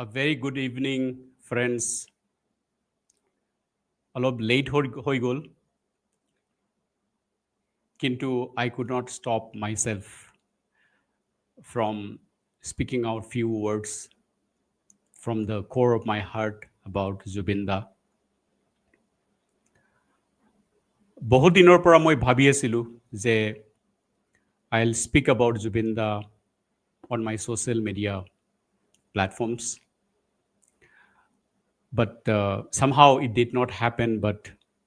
A very good evening, friends. অলপ late হৈ গ'ল, কিন্তু I could not stop myself from speaking out few words from the core of my heart about Jubeenda. বহুত দিনৰ পৰা মই ভাবি আছিলোঁ যে I'll speak about Jubeenda on my social media platforms. But somehow it did not happen. But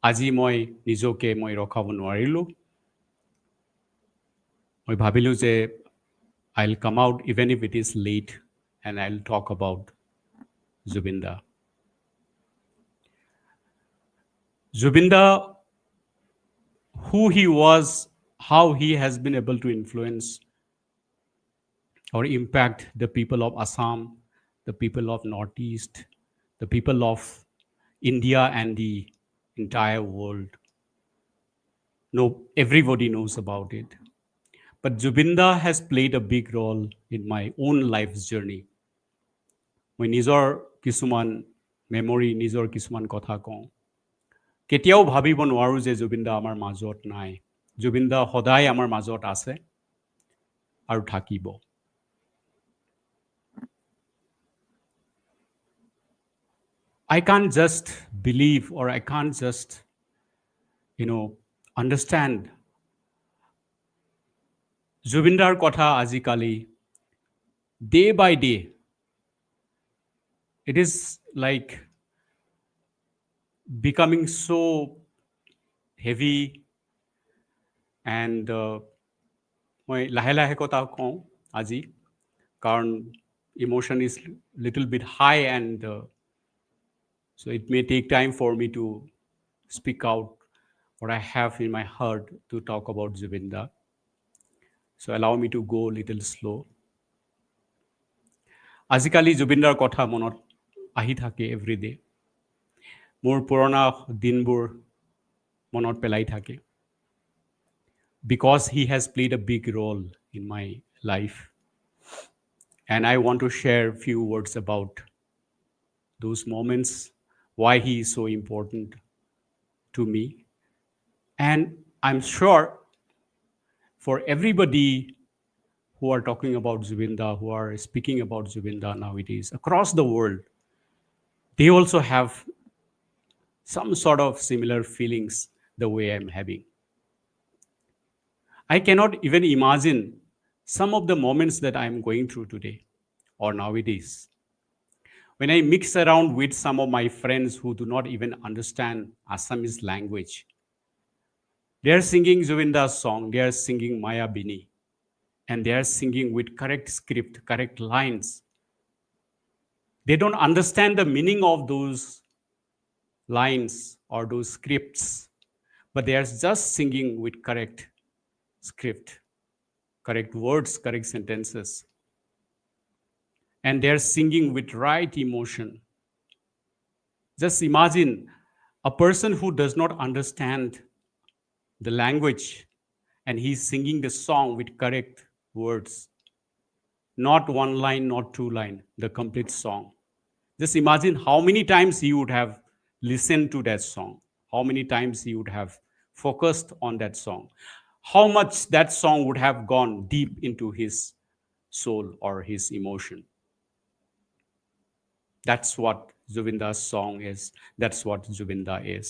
আজি মই নিজকে মই ৰখাব নোৱাৰিলোঁ. মই ভাবিলোঁ যে I'll come out even if it is late and I'll talk about Jubeenda. Jubeenda, who he was, how he has been able to influence or impact the people of Assam, the people of Northeast, the people of India and the entire world. No, everybody knows about it. But Jubeenda has played a big role in my own life's journey. মই নিজৰ কিছুমান memory, নিজৰ কিছুমান কথা কওঁ। কেতিয়াও ভাবিব নোৱাৰোঁ যে Jubeenda আমাৰ মাজত নাই। Jubeenda সদায় আমাৰ মাজত আছে আৰু থাকিব। I can't just believe or I can't just, understand Jubeendaৰ কথা আজিকালি day by day. It is like becoming so heavy and মই লাহে লাহে কথা কওঁ আজি কাৰণ emotion is little bit high and so it may take time for me to speak out what I have in my heart to talk about Jubeenda. So allow me to go a little slow. আজিকালি Jubeendaৰ কথা মনত আহি থাকে every day. মোৰ পুৰণা দিনবোৰ মনত পেলাই থাকে. Because he has played a big role in my life. And I want to share a few words about those moments, why he is so important to me. And I'm sure for everybody who are talking about Jubeenda, who are speaking about Jubeenda nowadays across the world, they also have some sort of similar feelings the way I'm having. I cannot even imagine some of the moments that I'm going through today or nowadays. When I mix around with some of my friends who do not even understand Assamese language, they are singing Jubeenda's song, they are singing Maya Bini, and they are singing with correct script, correct lines. They don't understand the meaning of those lines or those scripts, but they are just singing with correct script, correct words, correct sentences. And they are singing with right emotion. Just imagine a person who does not understand the language and he's singing the song with correct words. Not one line, not two line, the complete song. Just imagine how many times he would have listened to that song, how many times he would have focused on that song, how much that song would have gone deep into his soul or his emotion. That's what Jubeenda's song is. That's what Jubeenda is.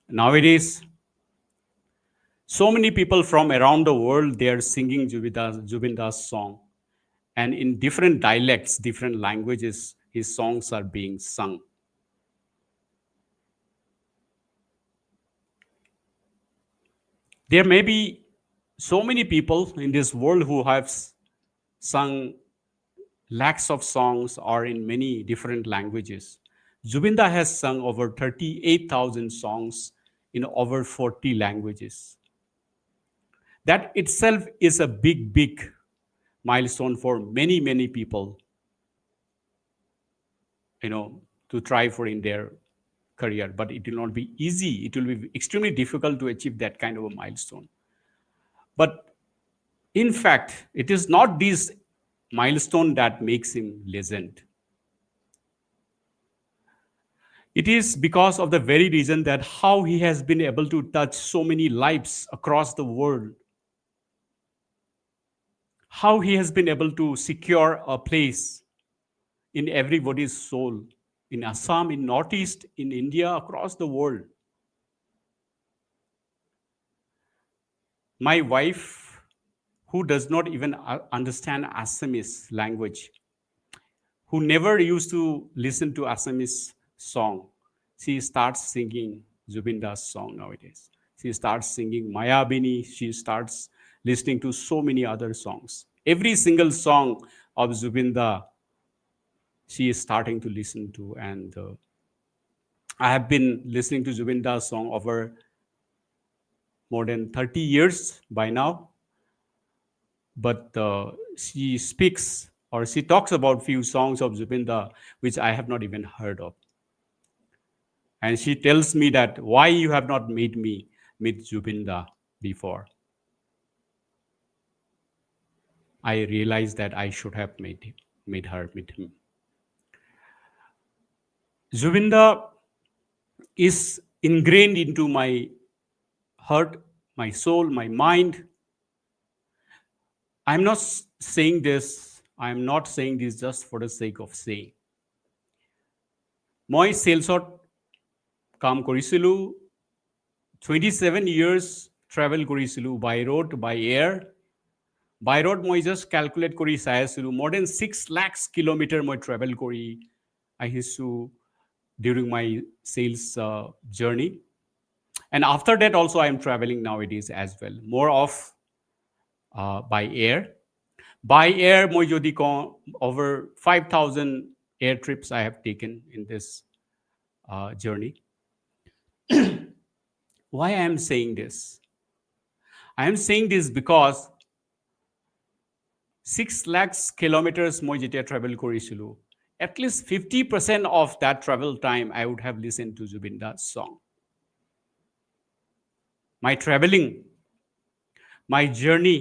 Nowadays, so many people from around the world, they are singing Jubeenda's song. And in different dialects, different languages, his songs are being sung. There may be so many people in this world who have sung lakhs of songs or in many different languages. Jubeenda has sung over 38,000 songs in over 40 languages. That itself is a big, big milestone for many, many people, to try for in their career. But it will not be easy. It will be extremely difficult to achieve that kind of a milestone. But in fact, it is not this milestone that makes him legend. It is because of the very reason that how he has been able to touch so many lives across the world, how he has been able to secure a place in everybody's soul, in Assam, in Northeast, in India, across the world. My wife, who does not even understand Assamese language, who never used to listen to Assamese song, she starts singing Zubeenda's song nowadays. She starts singing Mayabini. She starts listening to so many other songs. Every single song of Zubeenda, she is starting to listen to. And I have been listening to Zubeenda's song over more than 30 years by now. But she speaks or she talks about few songs of Zubeenda which I have not even heard of. And she tells me that why you have not made me meet Zubeenda before. I realized that I should have made her meet him. Zubeenda is ingrained into my heart, my soul, my mind. I'm not saying this. I'm not saying this just for the sake of saying. মই চেলছত কাম কৰিছিলোঁ 27 years travel কৰিছিলোঁ by road, by air. By road মই just calculate কৰি চাই আছিলোঁ more than 6 lakhs kilometer মই travel কৰি আহিছোঁ during my sales journey. And after that also I am traveling nowadays as well, more of by air. By air মই যদি কওঁ over 5,000 air trips I have taken in this journey. Why I am saying this? I am saying this because 6 lakhs kilometers মই যেতিয়া travel কৰিছিলোঁ, at least 50% of that travel time I would have listened to Zubeenda's song. My traveling, my journey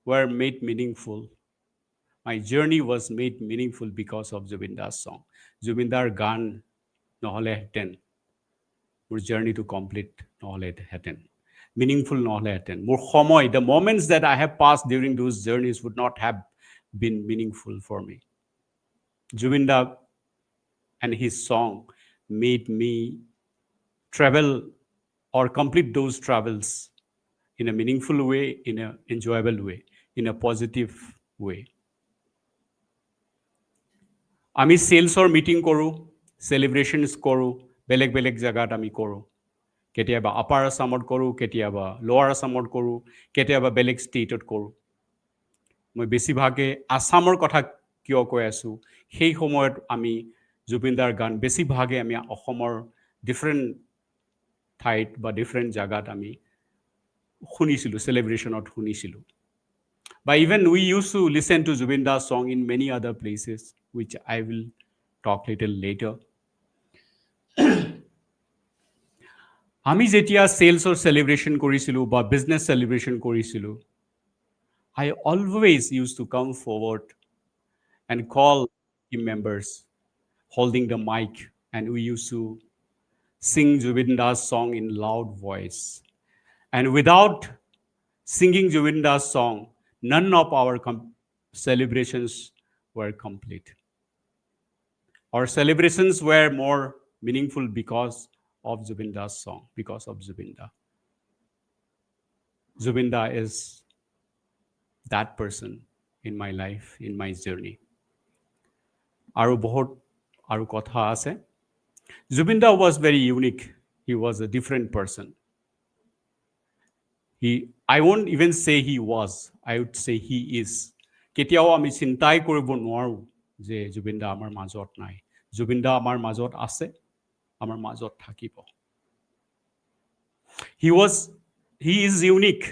were made meaningful. My journey was made meaningful because of Zubeenda's song. Zubeenda's গান নহলে হেতেন মোৰ journey to complete নহলে হেতেন, meaningful নহলে হেতেন, মোৰ সময়, the moments that I have passed during those journeys would not have been meaningful for me. Jubeenda and his song made me travel or complete those travels in a meaningful way, in an enjoyable way, in a positive way. আমি সেলছৰ meeting কৰোঁ, সেলিব্ৰেশ্যনছ কৰোঁ, বেলেগ বেলেগ জেগাত আমি কৰোঁ। কেতিয়াবা upper আছামত কৰোঁ, কেতিয়াবা লোৱাৰ আছামত কৰোঁ, কেতিয়াবা বেলেগ ষ্টেটত কৰোঁ। মই বেছিভাগে আছামৰ কথা কিয় কৈ আছোঁ, সেই সময়ত আমি জুবিনদাৰ গান বেছিভাগে আমি অসমৰ ডিফাৰেণ্ট ঠাইত বা ডিফাৰেণ্ট জেগাত আমি শুনিছিলোঁ, চেলিব্ৰেশ্যনত শুনিছিলোঁ। But even we used to listen to Zubeenda's song in many other places, which I will talk little later. আমি যেতিয়া সেলছৰ celebration কৰিছিলোঁ বা business celebration কৰিছিলোঁ, I always used to come forward and call team members holding the mic, and we used to sing Zubeenda's song in loud voice. And without singing Zubeenda's song, none of our celebrations were complete. Our celebrations were more meaningful because of Zubeenda's song, because of Zubeenda. Zubeenda is that person in my life, in my journey. Aru bahut aru kotha ase. Zubeenda was very unique. He was a different person. I won't even say he was, I would say he is. কেতিয়াও আমি চিন্তাই কৰিব নোৱাৰো যে জুবিনদা আমাৰ মাজত নাই। জুবিনদা আমাৰ মাজত আছে, আমাৰ মাজত থাকিব। He is unique,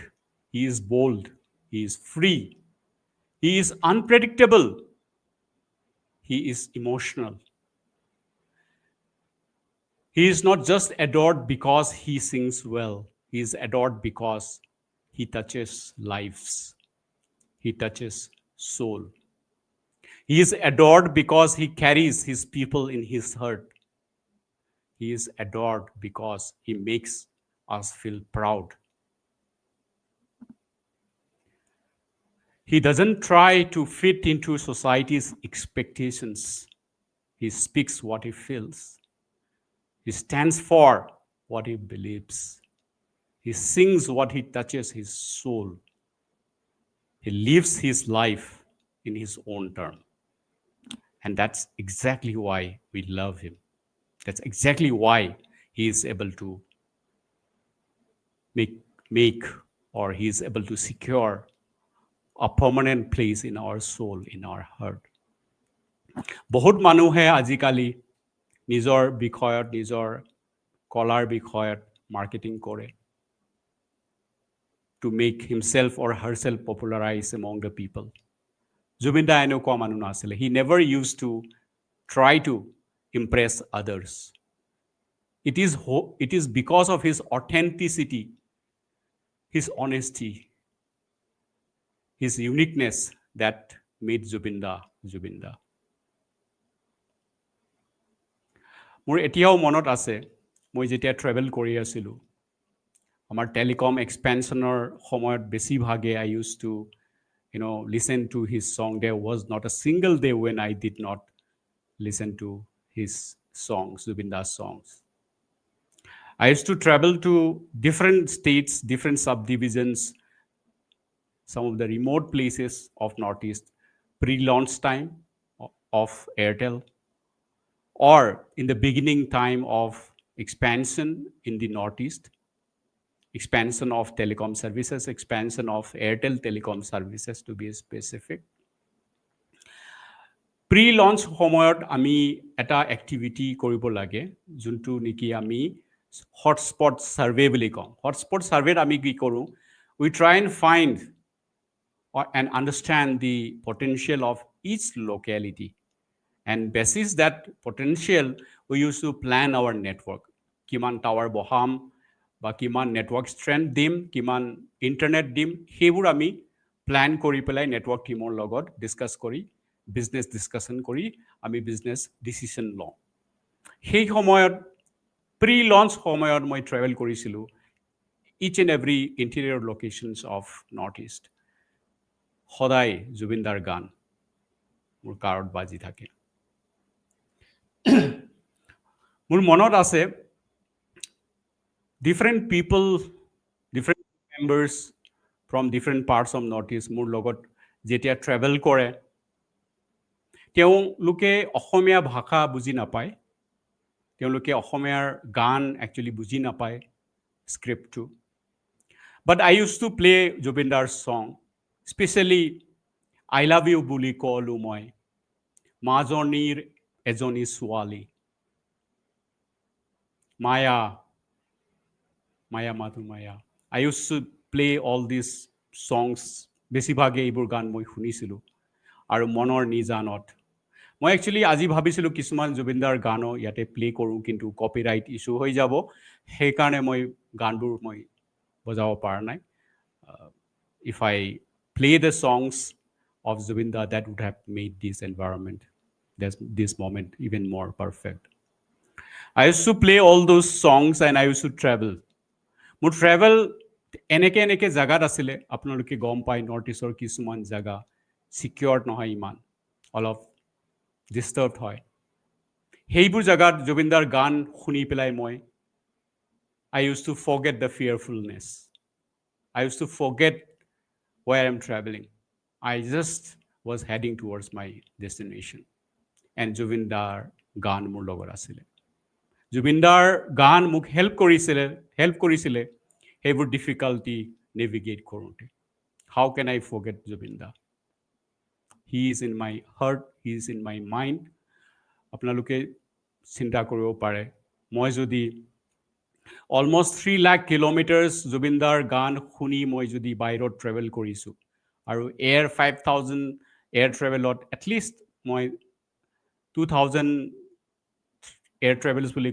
he is bold, he is free, he is unpredictable, he is emotional. He is not just adored because he sings well. He is adored because he touches lives. He touches soul. He is adored because he carries his people in his heart. He is adored because he makes us feel proud. He doesn't try to fit into society's expectations. He speaks what he feels. He stands for what he believes. He sings what he touches his soul. He lives his life in his own term. And that's exactly why we love him. That's exactly why he is able to make or he is able to secure a permanent place in our soul, in our heart. বহুত মানুহে আজিকালি নিজৰ বিষয়ত, নিজৰ কলাৰ বিষয়ত marketing কৰে to make himself or herself popularize among the people. Jubeenda এনেকুৱা মানুহ নাছিলে. He never used to try to impress others. It is because of his authenticity, his honesty, his uniqueness that made Jubeenda Jubeenda. মোৰ এতিয়াও মনত আছে মই যেতিয়া travel কৰি আছিলোঁ আমাৰ টেলিকম এক্সপেনশ্যনৰ সময়ত বেছিভাগে I used to listen to his song. There was not a single day when I did not listen to his songs, Zubeenda's songs. I used to travel to different states, different subdivisions, some of the remote places of Northeast, pre-launch time of Airtel, or in the beginning time of expansion in the Northeast, expansion of telecom services, expansion of Airtel telecom services to be specific. Pre-launch সময়ত আমি এটা activity কৰিব লাগে যোনটো নেকি আমি hotspot survey বুলি কওঁ hotspot সাৰ্ভেত আমি কি কৰোঁ we try and find and understand the potential of each locality and basis that potential we used to plan our network কিমান টাৱাৰ বহাম বা কিমান নেটৱৰ্ক ষ্ট্ৰেন্থ দিম কিমান ইণ্টাৰনেট দিম সেইবোৰ আমি প্ল্যান কৰি পেলাই নেটৱৰ্ক টিমৰ লগত ডিসকাস কৰি বিজনেস ডিসকাশন কৰি আমি বিজনেস ডিসিশন লওঁ সেই সময়ত প্ৰি লঞ্চ সময়ত মই ট্ৰেভেল কৰিছিলোঁ each and every interior locations of north east সদায় জুবিনদাৰ গান মোৰ কাৰত বাজি থাকে মোৰ মনত আছে different people, different members from different parts of Northeast মোৰ লগত যেতিয়া ট্ৰেভেল কৰে তেওঁলোকে অসমীয়া ভাষা বুজি নাপায় তেওঁলোকে অসমীয়াৰ গান একচুয়ালি বুজি নাপায় স্ক্ৰিপ্টটো but I used to play Jubeenda's song especially I love you বুলি কলো মই মাজনীৰ এজনী ছোৱালী মায়া Maya Madhu Maya. I used to play all these songs. বেছিভাগে এইবোৰ গান মই শুনিছিলোঁ আৰু মনৰ নিজানত মই একচুৱেলি আজি ভাবিছিলোঁ কিছুমান জুবিনদাৰ গানো ইয়াতে প্লে কৰোঁ কিন্তু কপিৰাইট ইছ্যু হৈ যাব সেইকাৰণে মই গানবোৰ মই বজাব পৰা নাই if I play the songs of Zubeenda that would have made this environment this moment even more perfect. I used to play all those songs and I used to travel. মোৰ ট্ৰেভেল এনেকে জাগাত আছিলে আপোনালোকে গম পায় north ইষ্টৰ কিছুমান জাগা সিকিউৰড নহয় ইমান অলপ ডিস্টাৰ্বড হয় সেইবোৰ জাগাত জুবিনদাৰ গান শুনি পেলাই মই I used to forget the fearfulness. I used to forget where I'm traveling. I just was heading towards my destination. And Jubeendar গান মোৰ লগত আছিলে জুবিনদাৰ গান মোক হেল্প কৰিছিলে সেইবোৰ ডিফিকাল্টি নেভিগেট কৰোঁতে how can I forget Jubeenda? He is in my heart, he is in my mind. আপোনালোকে চিন্তা কৰিব পাৰে মই যদি almost 3 lakh kilometers Jubeendar গান শুনি মই যদি বাহিৰত ট্ৰেভেল কৰিছোঁ আৰু এয়াৰ 5000 এয়াৰ ট্ৰেভেলত at least মই 2000 এয়াৰ ট্ৰেভেলছ বুলি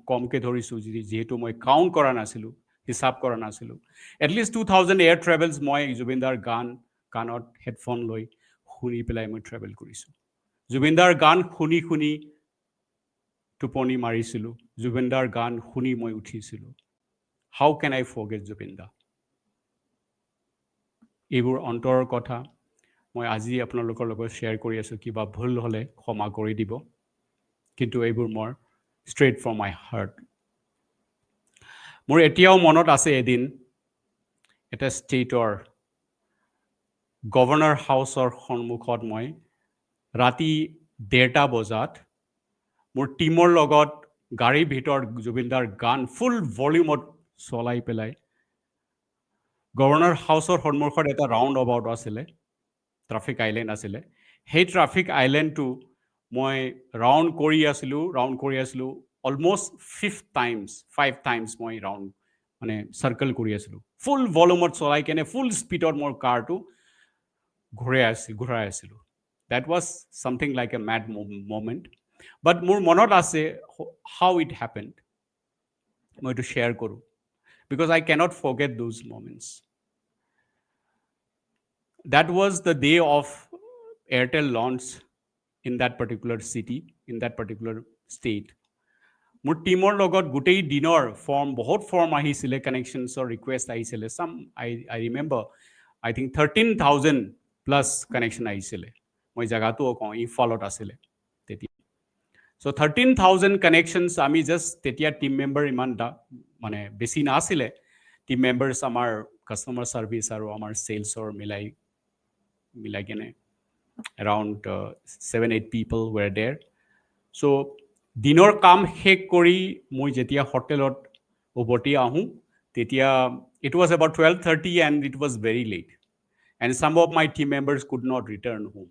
কমকে ধৰিছোঁ যিহেতু মই কাউণ্ট কৰা নাছিলোঁ হিচাপ কৰা নাছিলোঁ এটলিষ্ট 2000 এয়াৰ ট্ৰেভেলছ মই জুবিনদাৰ গান কাণত হেডফোন লৈ শুনি পেলাই মই ট্ৰেভেল কৰিছোঁ জুবিনদাৰ গান শুনি টোপনি মাৰিছিলোঁ, জুবিনদাৰ গান শুনি মই উঠিছিলোঁ। হাউ কেন আই ফৰগেট জুবিনদা? এইবোৰ অন্তৰৰ কথা মই আজি আপোনালোকৰ লগত শ্বেয়াৰ কৰি আছোঁ। কিবা ভুল হ'লে ক্ষমা কৰি দিব, কিন্তু এইবোৰ মোৰ ষ্ট্ৰেইট ফ্ৰম মাই হাৰ্ট। মোৰ এতিয়াও মনত আছে, এদিন এটা ষ্টেটৰ গভৰ্ণৰ হাউচৰ সন্মুখত মই ৰাতি 1:30 বজাত মোৰ টীমৰ লগত গাড়ীৰ ভিতৰত জুবিনদাৰ গান ফুল ভলিউমত চলাই পেলাই গভৰ্ণৰ হাউচৰ সন্মুখত এটা ৰাউণ্ড এবাউট আছিলে, ট্ৰাফিক আইলেণ্ড আছিলে। সেই ট্ৰাফিক আইলেণ্ডটো মই ৰাউণ্ড কৰি আছিলোঁ অলমষ্ট 5 টাইমছ মই ৰাউণ্ড মানে চাৰ্কেল কৰি আছিলোঁ, ফুল ভলিউমত চলাই কেনে ফুল স্পীডত মোৰ কাৰটো ঘূৰাই আছিলোঁ। That was something like a mad moment. But মোৰ মনত আছে how it happened. মই এইটো শ্বেয়াৰ কৰোঁ, because I cannot forget those moments. That was the day of Airtel launch in that particular city, in that particular state. মোৰ টীমৰ লগত গোটেই দিনৰ বহুত ফৰ্ম আহিছিলে, কানেকশ্যনছৰ ৰিকুৱেষ্ট আহিছিলে। I remember, I think 13,000 plus connection আহিছিলে। মই জেগাটোও কওঁ, ইফালত আছিলে তেতিয়া। চ' 13,000 কানেকশ্যনছ আমি জাষ্ট তেতিয়া টিম মেম্বাৰ ইমান মানে বেছি নাছিলে। টিম মেম্বাৰ্ছ আমাৰ কাষ্টমাৰ ছাৰ্ভিচ আৰু আমাৰ চেলছৰ মিলাই কেনে এৰাউণ্ড 7-8 people were there. চ' দিনৰ কাম শেষ কৰি মই যেতিয়া হোটেলত উভতি আহোঁ, তেতিয়া it was about 12:30 and it was very late. And some of my team members could not return home.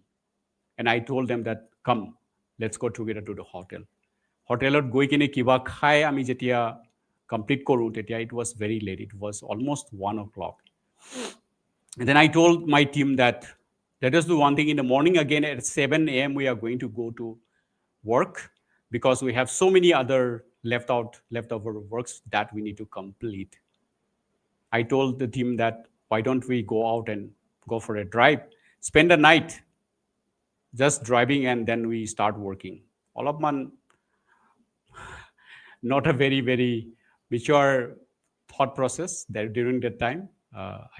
And I told them that, come, let's go together to the hotel. Hotelot goi kine kiba khai ami jetia complete koru, tetia it was very late. It was almost 1 o'clock. And then I told my team that let us do one thing in the morning again at 7 a.m. we are going to go to work, because we have so many other leftover works that we need to complete. I told the team that why don't we go out and go for a drive, spend the night just driving, and then we start working. All of man, not a very, very mature thought process there during that time.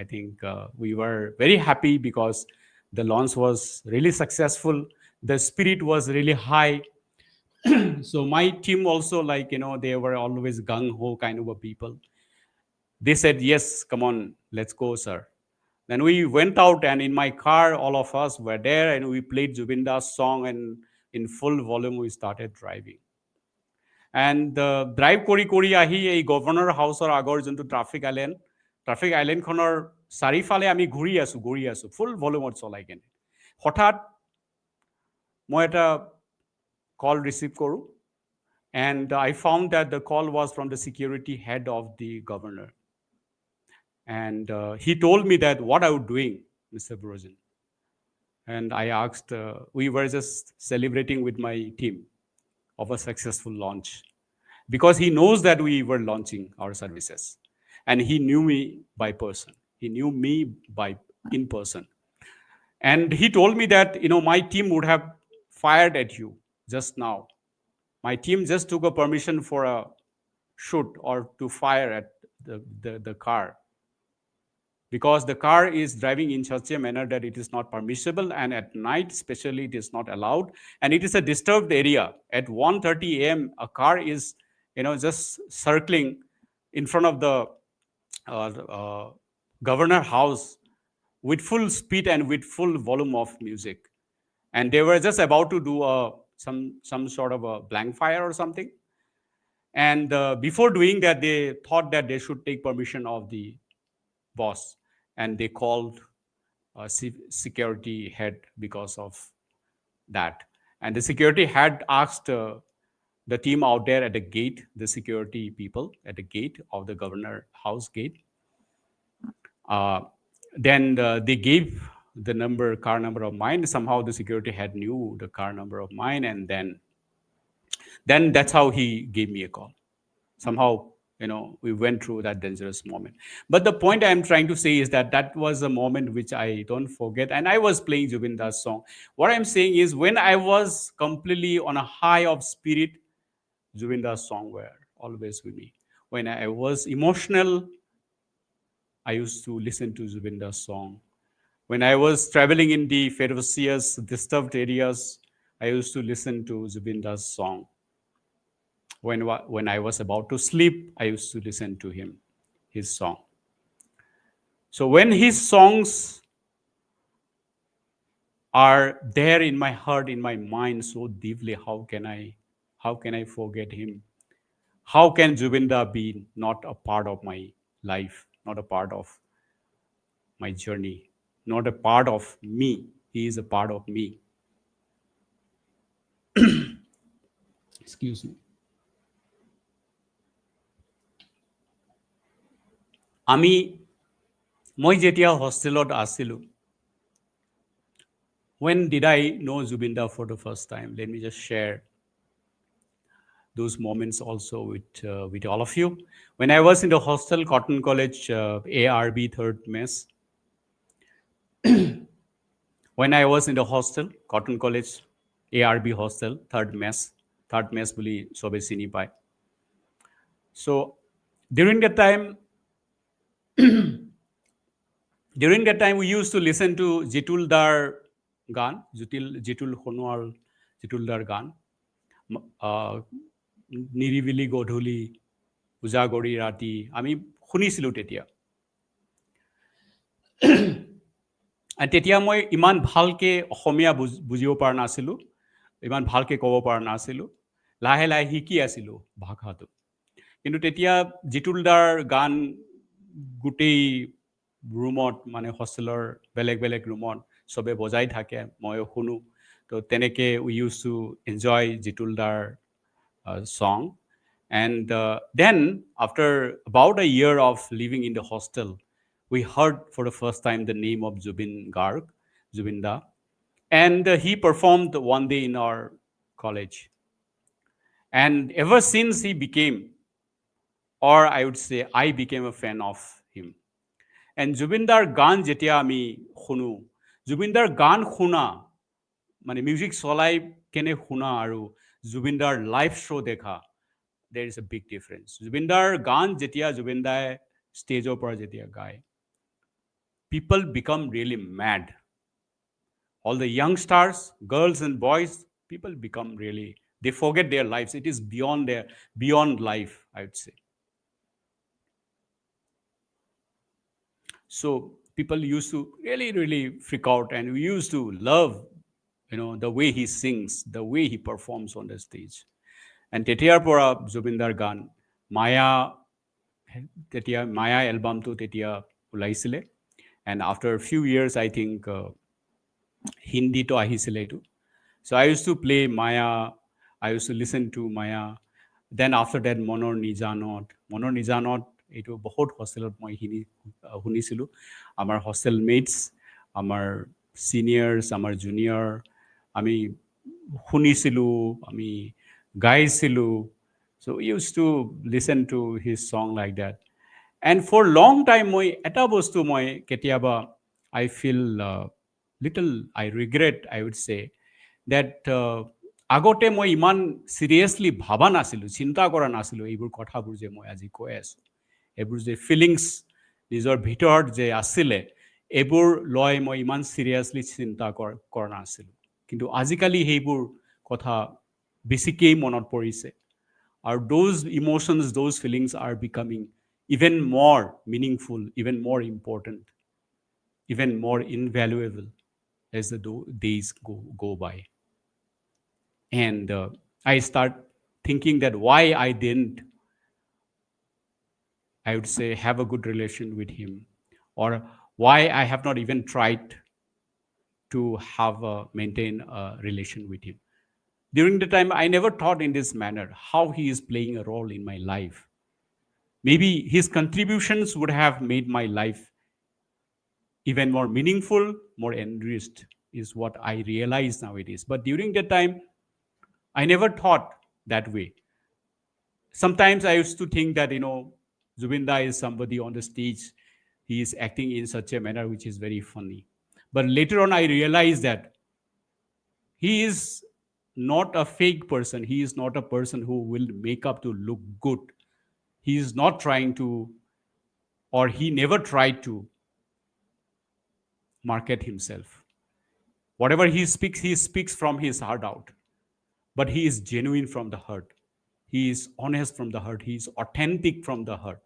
I think we were very happy because the launch was really successful. The spirit was really high. So my team also, like, they were always gung-ho kind of a people. They said, yes, come on, let's go, sir. Then we went out, and in my car, all of us were there, and we played Zubeenda's song, and in full volume, we started driving. And drive kori ahi ei governor house or agor jonto traffic island khonor sarifale ami ঘূৰি আছো full volume চলাই কেনে হঠাৎ মই এটা call receive কৰো, and I found that the call was from the security head of the governor. And he told me that, what are you doing, Mr. Brojan? And I asked, we were just celebrating with my team of a successful launch, because he knows that we were launching our services, and he knew me by person. He knew me in person. And he told me that, my team would have fired at you just now. My team just took a permission for a shoot or to fire at the car, because the car is driving in such a manner that it is not permissible, and at night especially it is not allowed, and it is a disturbed area. At 1:30 a.m. a car is just circling in front of the governor house with full speed and with full volume of music, and they were just about to do some sort of a blank fire or something. And before doing that, they thought that they should take permission of the boss, and they called security head because of that. And the security head asked the team out there at the gate, the security people at the gate of the governor house gate. Then they gave the car number of mine. Somehow the security head knew the car number of mine, and then that's how he gave me a call. Somehow, we went through that dangerous moment. But the point I'm trying to say is that was a moment which I don't forget. And I was playing Jubeenda's song. What I'm saying is, when I was completely on a high of spirit, Zubeenda's song were always with me. When I was emotional, I used to listen to Zubeenda's song. When I was traveling in the ferocious, disturbed areas, I used to listen to Zubeenda's song. When I was about to sleep, I used to listen to his song. So when his songs are there in my heart, in my mind so deeply, how can I forget him? How can Jubeenda be not a part of my life, not a part of my journey, not a part of me? He is a part of me. Excuse me. আমি মই যেতিয়া হোষ্টেলত আছিলোঁ, when did I know Jubeenda for the first time? Let me just share those moments also with all of you. When I was in the hostel, Cotton College, ARB third mess. When I was in the hostel, Cotton College, ARB hostel, third mess বুলি সবে চিনি পায়. So during that time, we used to listen to Jitul Dar গান, জিতুল সোণোৱাল জিতুল দাৰ গান. নিৰিবিলি গধূলি উজাগৰি ৰাতি আমি শুনিছিলোঁ তেতিয়া. তেতিয়া মই ইমান ভালকৈ অসমীয়া বুজিব পৰা নাছিলোঁ, ইমান ভালকৈ ক'ব পৰা নাছিলোঁ. লাহে লাহে শিকি আছিলোঁ ভাষাটো. কিন্তু তেতিয়া জিতুল দাৰ গান গোটেই ৰুমত, মানে হোষ্টেলৰ বেলেগ বেলেগ ৰুমত চবে বজাই থাকে, ময়ো শুনো. তো তেনেকৈ we use to enjoy Jitul দাৰ song. And then, after about a year of living in the hostel, we heard for the first time the name of Zubeen Garg, Jubeenda. And he performed one day in our college. And ever since he became, or I would say I became a fan of him. And Jubeendar গান যেতিয়া আমি শুনো, Jubeendar গান শুনা, মানে music চলাই কেনে শুনা আৰু Jubeendar লাইভ শ্ব' দেখা, there is a big difference. Jubeendar গান যেতিয়া Jubeendai ষ্টেজৰ পৰা যেতিয়া গায়, people become really mad. All the young stars, girls and boys, people become really, they forget their lives. It is beyond life, I would say. So people used to really, really freak out, and we used to love, the way he sings, the way he performs on the stage. And তেতিয়াৰ পৰা Jubeendar গান মায়া এলবামটো তেতিয়া ওলাইছিলে. And after a few years, I think হিন্দীতো আহিছিলে এইটো. So I used to play Maya, I used to listen to Maya. Then after that, মনৰ নিজানত এইটো বহুত হোষ্টেলত মই শুনিছিলোঁ. আমাৰ হোষ্টেল মেটছ, আমাৰ চিনিয়ৰ্ছ, আমাৰ জুনিয়ৰ, আমি শুনিছিলোঁ, আমি গাইছিলোঁ. So we used to listen to his song like that. And for long time, মই এটা বস্তু মই কেতিয়াবা I feel little, I regret, I would say, that আগতে মই ইমান চিৰিয়াছলি ভাবা নাছিলোঁ, চিন্তা কৰা নাছিলোঁ এইবোৰ কথাবোৰ যে মই আজি কৈ আছোঁ. এইবোৰ যে ফিলিংছ নিজৰ ভিতৰত যে আছিলে, এইবোৰ লৈ মই ইমান চিৰিয়াছলি চিন্তা কৰা নাছিলোঁ. কিন্তু আজিকালি সেইবোৰ কথা বেছিকেই মনত পৰিছে. আৰু those emotions, those feelings are becoming even more meaningful, even more important, even more invaluable as the days go by. And I start thinking that why I didn't, I would say, have a good relation with him, or why I have not even tried to maintain a relation with him. During the time, I never thought in this manner how he is playing a role in my life. Maybe his contributions would have made my life even more meaningful, more enriched, is what I realize nowadays. But during that time, I never thought that way. Sometimes I used to think that, Zubeenda is somebody on the stage, he is acting in such a manner which is very funny. But later on, I realized that he is not a fake person. He is not a person who will make up to look good. He is not trying to, or he never tried to market himself. Whatever he speaks from his heart out. But he is genuine from the heart. He is honest from the heart. He is authentic from the heart.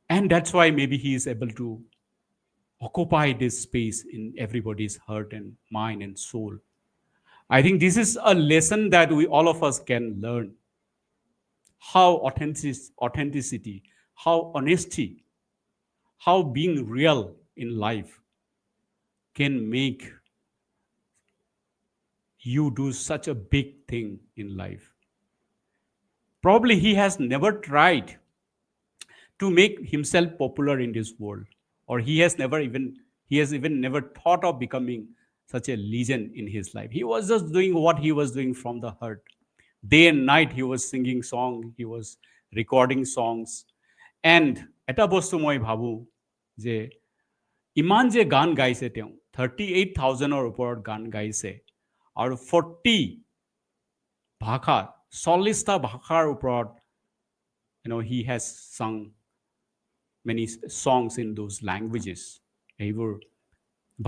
And that's why maybe he is able to occupy this space in everybody's heart and mind and soul. I think this is a lesson that we all of us can learn. How authenticity, how honesty, how being real in life can make you do such a big thing in life. Probably he has never tried to make himself popular in this world, or he has even never thought of becoming such a legend in his life. He was just doing what he was doing from the heart. Day and night he was singing song, he was recording songs. And এটা বস্তু মই ভাবো যে ইমান যে গান গাইছে তেওঁ 38,000-ৰ ওপৰত গান গাইছে আৰু 40 ভাষা 40টা ভাষাৰ ওপৰত he has sung many songs in those languages. এইবোৰ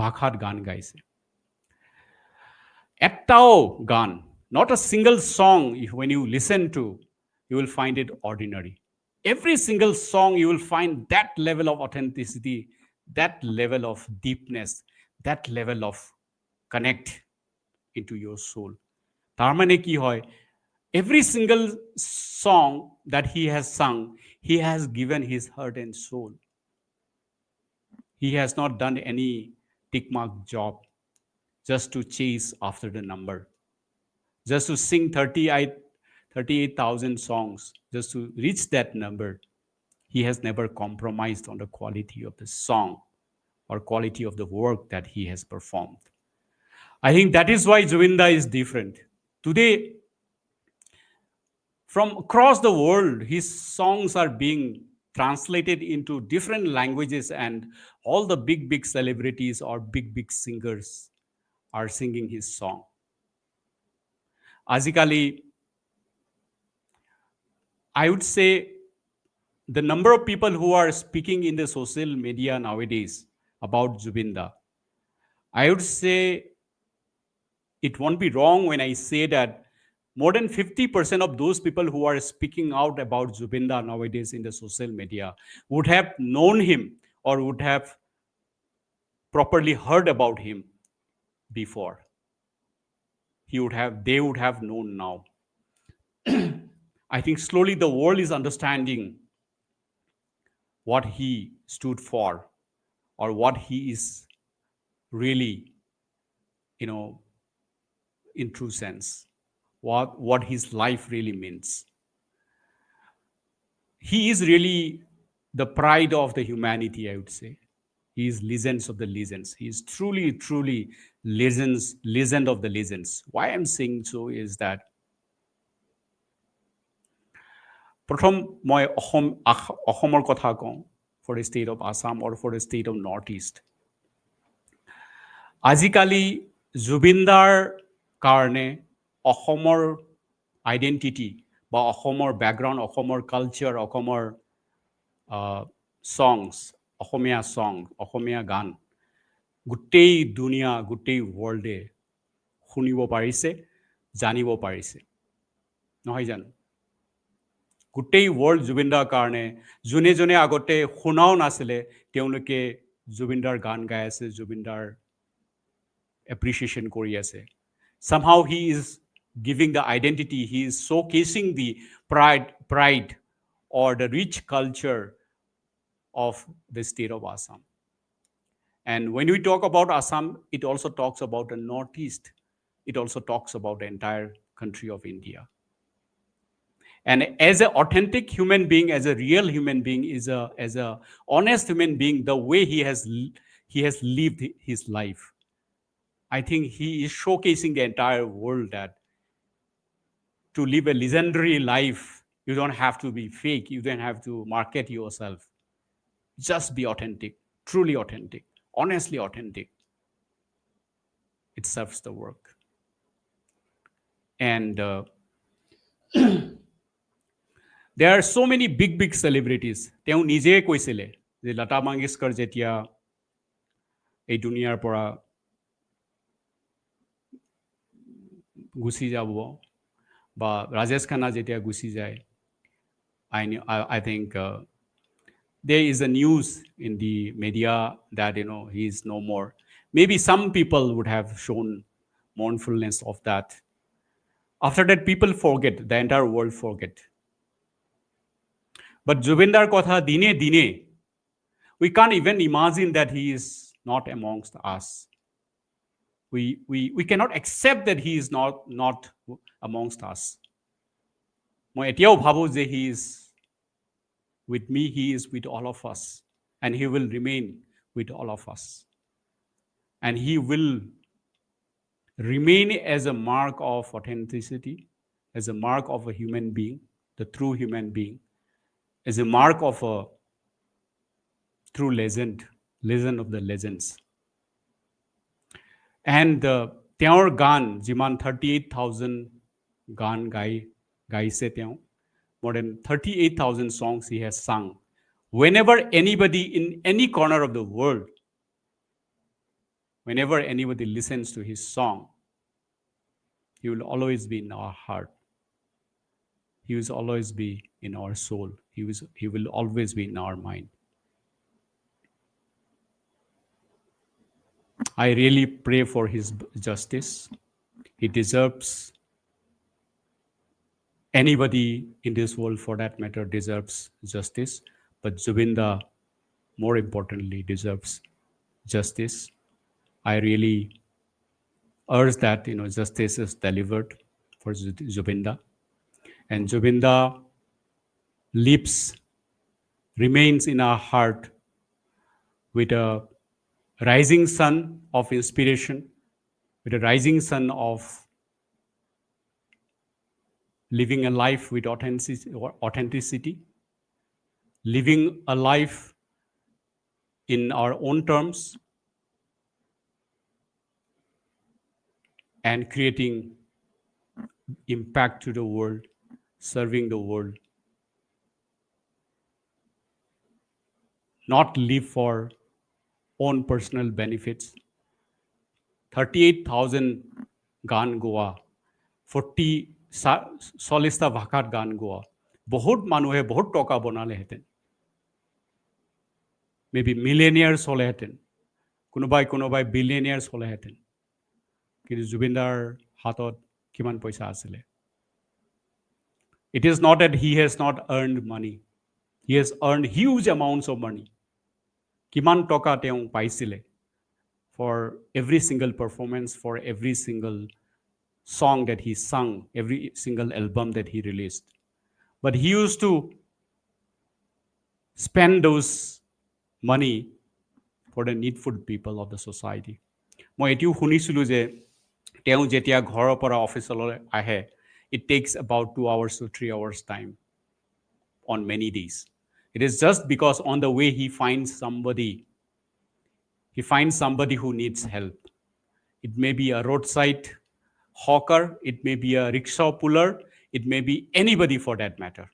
ভাষাত গান গাইছে। এটাও গান, not a single song, when you listen to, you will find it ordinary. Every single song, you will find that level of authenticity, that level of deepness, that level of connect into your soul. তার মানে কি হয়? Every single song that he has sung, he has given his heart and soul. He has not done any tick mark job just to chase after the number, just to sing 38,000 songs, just to reach that number. He has never compromised on the quality of the song or quality of the work that he has performed. I think that is why Zubeenda is different. Today, from across the world, his songs are being translated into different languages, and all the big celebrities or big singers are singing his song. Azikali, I would say the number of people who are speaking in the social media nowadays about Zubeenda, I would say it won't be wrong when I say that more than 50% of those people who are speaking out about Zubeenda nowadays in the social media would have known him or would have properly heard about him before. They would have known now. I think slowly the world is understanding what he stood for, or what he is really, in true sense, what his life really means. He is really the pride of the humanity, I would say. He is legends of the legends. He is truly legend of the legends. Why I'm saying so is that প্ৰথম মই অসমৰ কথা কওঁ, for the state of Assam or for the state of Northeast. আজিকালি জুবিনদাৰ কাৰণে অসমৰ identity বা অসমৰ বেকগ্ৰাউণ্ড, অসমৰ কালচাৰ, অসমৰ songs, অসমীয়া song, অসমীয়া গান গোটেই দুনিয়া, গোটেই ৱৰ্ল্ডে শুনিব পাৰিছে, জানিব পাৰিছে, নহয় জানো? গোটেই ৱৰ্ল্ড জুবিনদাৰ কাৰণে যোনে আগতে শুনাও নাছিলে, তেওঁলোকে জুবিনদাৰ গান গাই আছে, জুবিনদাৰ এপ্ৰিচিয়েশ্যন কৰি আছে. Somehow he is giving the identity, he is showcasing the pride or the rich culture of the state of Assam. And when we talk about Assam, it also talks about the Northeast. It also talks about the entire country of India. And as an authentic human being, as a real human being, as a honest human being, the way he has lived his life, I think he is showcasing the entire world that to live a legendary life, you don't have to be fake, you don't have to market yourself. Just be authentic, truly authentic, honestly authentic. It serves the work. And there are so many big celebrities. তেওঁ নিজে কৈছিলে যে লতা মংগেশকৰ যেতিয়া এই দুনিয়াৰ পৰা Gucci যাব বা ৰাজেশ খান্না যেতিয়া গুচি যায়, I think there is a news in the media that he is no more. Maybe some people would have shown mournfulness of that. After that, people forget, the entire world forget. But Jubeendar kotha dine dine, we can't even imagine that he is not amongst us. We cannot accept that he is not amongst us. Moi etiao bhabo je he is with me, he is with all of us, and he will remain with all of us. And he will remain as a mark of authenticity, as a mark of a human being, the true human being, as a mark of a true legend of the legends. And তেওঁৰ গান যিমান 38,000 গান গাইছে তেওঁ, more than 38,000 songs he has sung. Whenever anybody in any corner of the world, whenever anybody listens to his song, he will always be in our heart. He will always be in our soul. He will always be in our mind. I really pray for his justice. He deserves, anybody in this world for that matter deserves justice, but Zubeenda, more importantly, deserves justice. I really urge that justice is delivered for Zubeenda, and Zubeenda remains in our heart with a rising sun of inspiration, with a rising sun of living a life with authenticity, living a life in our own terms, and creating impact to the world, serving the world. Not live for own personal benefits. 38,000 গান গোৱা, 40 ভাষাত গান গোৱা, বহুত মানুহে বহুত টকা বনালেহেঁতেন, maybe মিলেনিয়াৰ্ছ হ'লেহেঁতেন, কোনোবাই বিলিয়নিয়াৰ্ছ হ'লেহেঁতেন, কিন্তু জুবিনদাৰ হাতত কিমান পইচা আছিলে? It is not that he has not earned money. He has earned huge amounts of money. কিমান টকা তেওঁ পাইছিলে for every single performance, for every single song that he sung, every single album that he released. But he used to spend those money for the needful people of the society. মই এটিও শুনিছিলোঁ যে তেওঁ যেতিয়া ঘৰৰ পৰা অফিচলৈ আহে, it takes about 2 hours to 3 hours time on many days. It is just because on the way he finds somebody who needs help. It may be a roadside hawker, it may be a rickshaw puller, it may be anybody for that matter.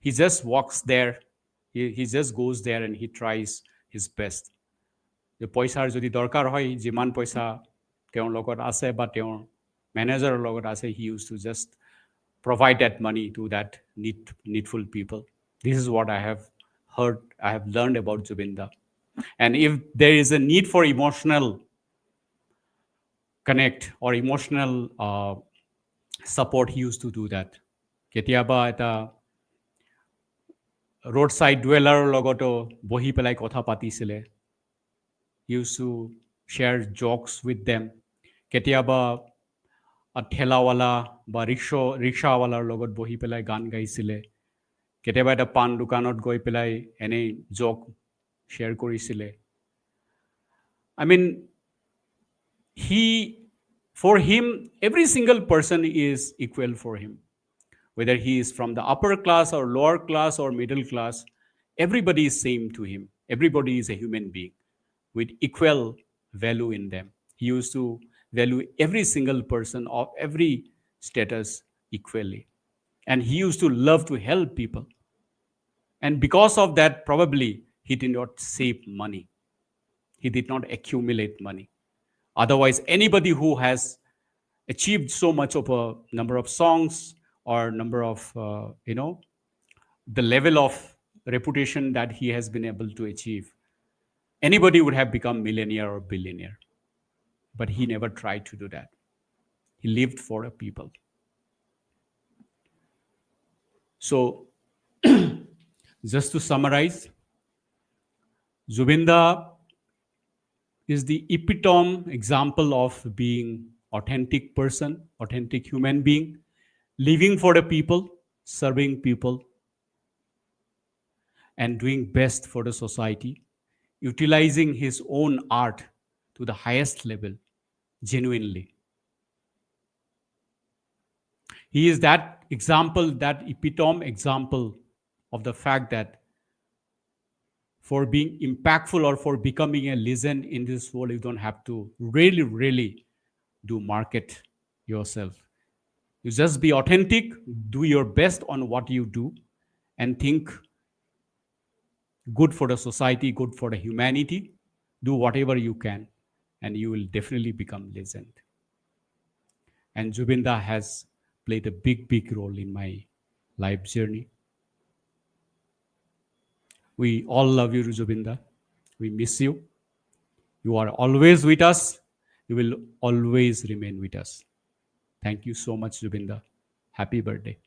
He just walks there, he just goes there and he tries his best. The পইচাৰ যদি দৰকাৰ হয়, যিমান পইচা তেওঁৰ লগত আছে বা তেওঁৰ মেনেজাৰৰ লগত আছে, he used to just provide that money to that needful people. This is what I have heard, I have learned about Jubeenda. And if there is a need for emotional connect or emotional support, he used to do that. Ketiaba eta roadside dweller logoto bohi pelai kotha patisile. He used to share jokes with them. Ketiaba a thelawala ba rickshawalar logot bohi pelai gan gaisile. Ketiaba eta pan dukanot goi pelai ene joke share korisile. I mean, for him, every single person is equal for him. Whether he is from the upper class or lower class or middle class, everybody is same to him. Everybody is a human being with equal value in them. He used to value every single person of every status equally. And he used to love to help people. And because of that, probably he did not save money. He did not accumulate money. Otherwise, anybody who has achieved so much of a number of songs or number of, the level of reputation that he has been able to achieve, anybody would have become millionaire or billionaire. But he never tried to do that. He lived for a people. So, just to summarize, Zubeenda is the epitome example of being authentic person, authentic human being, living for the people, serving people, and doing best for the society, utilizing his own art to the highest level, genuinely. He is that example, that epitome example of the fact that for being impactful or for becoming a legend in this world, you don't have to really, really do market yourself. You just be authentic, do your best on what you do, and think good for the society, good for the humanity. Do whatever you can, and you will definitely become legend. And Jubeenda has played a big, big role in my life journey. We all love you, Jubeenda. We miss you. You are always with us. You will always remain with us. Thank you so much, Jubeenda. Happy birthday.